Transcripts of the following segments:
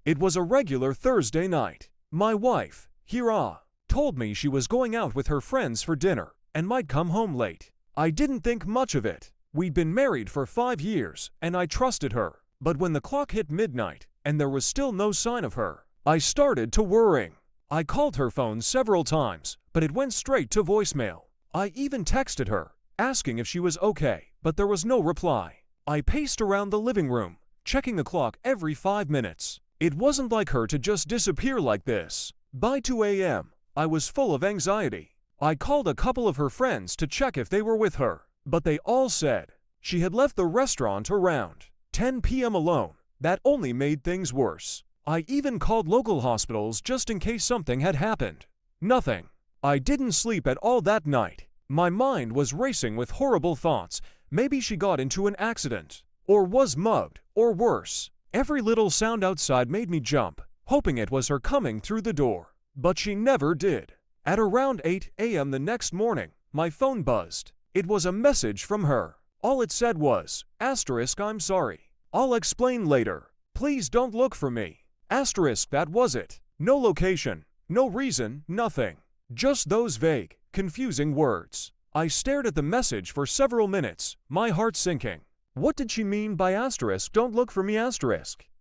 It was a regular Thursday night. My wife, Hira, told me she was going out with her friends for dinner and might come home late. I didn't think much of it. We'd been married for 5 years and I trusted her. But when the clock hit midnight and there was still no sign of her, I started to worrying. I called her phone several times, but it went straight to voicemail. I even texted her, asking if she was okay, but there was no reply. I paced around the living room, checking the clock every 5 minutes. It wasn't like her to just disappear like this. By 2 a.m., I was full of anxiety. I called a couple of her friends to check if they were with her, but they all said she had left the restaurant around 10 p.m. alone. That only made things worse. I even called local hospitals just in case something had happened. Nothing. I didn't sleep at all that night. My mind was racing with horrible thoughts. Maybe she got into an accident, or was mugged, or worse. Every little sound outside made me jump, hoping it was her coming through the door. But she never did. At around 8 a.m. the next morning, my phone buzzed. It was a message from her. All it said was, "I'm sorry. I'll explain later. Please don't look for me." That was it. No location, no reason, nothing. Just those vague, confusing words. I stared at the message for several minutes, my heart sinking. What did she mean by "don't look for me"?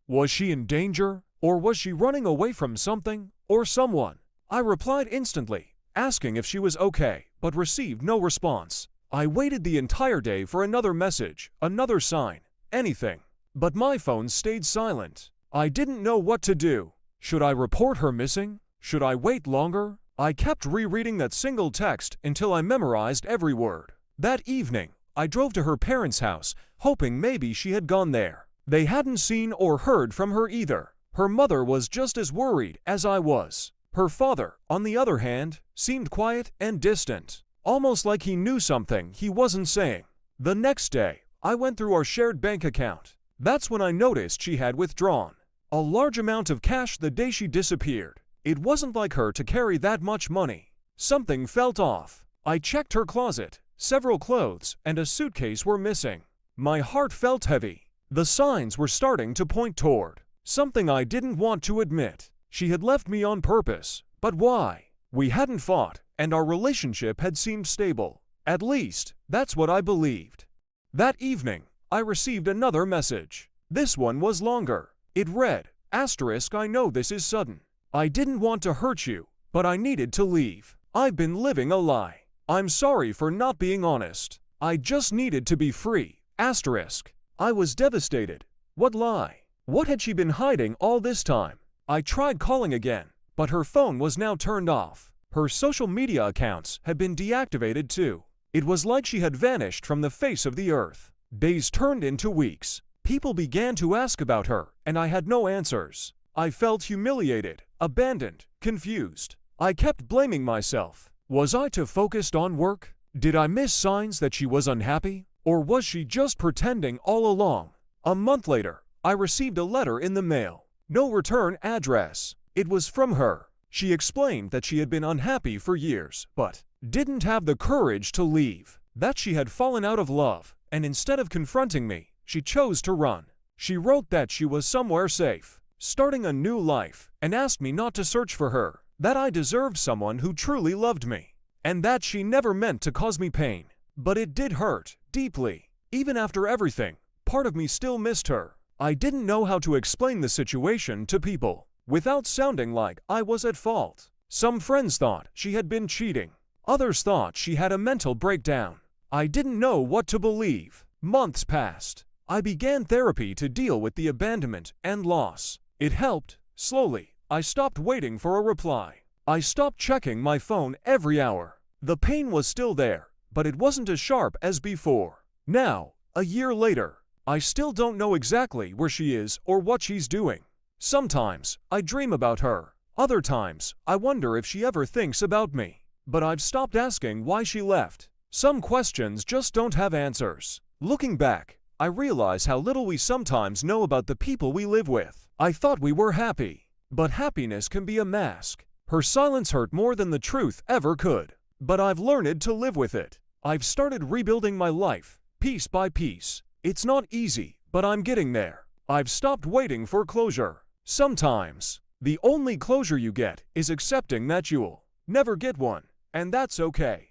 Was she in danger? Or was she running away from something or someone? I replied instantly, asking if she was okay, but received no response. I waited the entire day for another message, another sign, anything. But my phone stayed silent. I didn't know what to do. Should I report her missing? Should I wait longer? I kept rereading that single text until I memorized every word. That evening, I drove to her parents' house, hoping maybe she had gone there. They hadn't seen or heard from her either. Her mother was just as worried as I was. Her father, on the other hand, seemed quiet and distant, almost like he knew something he wasn't saying. The next day, I went through our shared bank account. That's when I noticed she had withdrawn a large amount of cash the day she disappeared. It wasn't like her to carry that much money. Something felt off. I checked her closet. Several clothes and a suitcase were missing. My heart felt heavy. The signs were starting to point toward something I didn't want to admit. She had left me on purpose. But why? We hadn't fought, and our relationship had seemed stable. At least, that's what I believed. That evening, I received another message. This one was longer. It read, "I know this is sudden. I didn't want to hurt you, but I needed to leave. I've been living a lie. I'm sorry for not being honest. I just needed to be free." I was devastated. What lie? What had she been hiding all this time? I tried calling again, but her phone was now turned off. Her social media accounts had been deactivated too. It was like she had vanished from the face of the earth. Days turned into weeks. People began to ask about her, and I had no answers. I felt humiliated, abandoned, confused. I kept blaming myself. Was I too focused on work? Did I miss signs that she was unhappy? Or was she just pretending all along? A month later, I received a letter in the mail. No return address. It was from her. She explained that she had been unhappy for years, but didn't have the courage to leave. That she had fallen out of love, and instead of confronting me, she chose to run. She wrote that she was somewhere safe, starting a new life, and asked me not to search for her, that I deserved someone who truly loved me, and that she never meant to cause me pain. But it did hurt, deeply. Even after everything, part of me still missed her. I didn't know how to explain the situation to people, without sounding like I was at fault. Some friends thought she had been cheating. Others thought she had a mental breakdown. I didn't know what to believe. Months passed. I began therapy to deal with the abandonment and loss. It helped. Slowly, I stopped waiting for a reply. I stopped checking my phone every hour. The pain was still there, but it wasn't as sharp as before. Now, a year later, I still don't know exactly where she is or what she's doing. Sometimes, I dream about her. Other times, I wonder if she ever thinks about me. But I've stopped asking why she left. Some questions just don't have answers. Looking back, I realize how little we sometimes know about the people we live with. I thought we were happy, but happiness can be a mask. Her silence hurt more than the truth ever could. But I've learned to live with it. I've started rebuilding my life, piece by piece. It's not easy, but I'm getting there. I've stopped waiting for closure. Sometimes, the only closure you get is accepting that you'll never get one, and that's okay.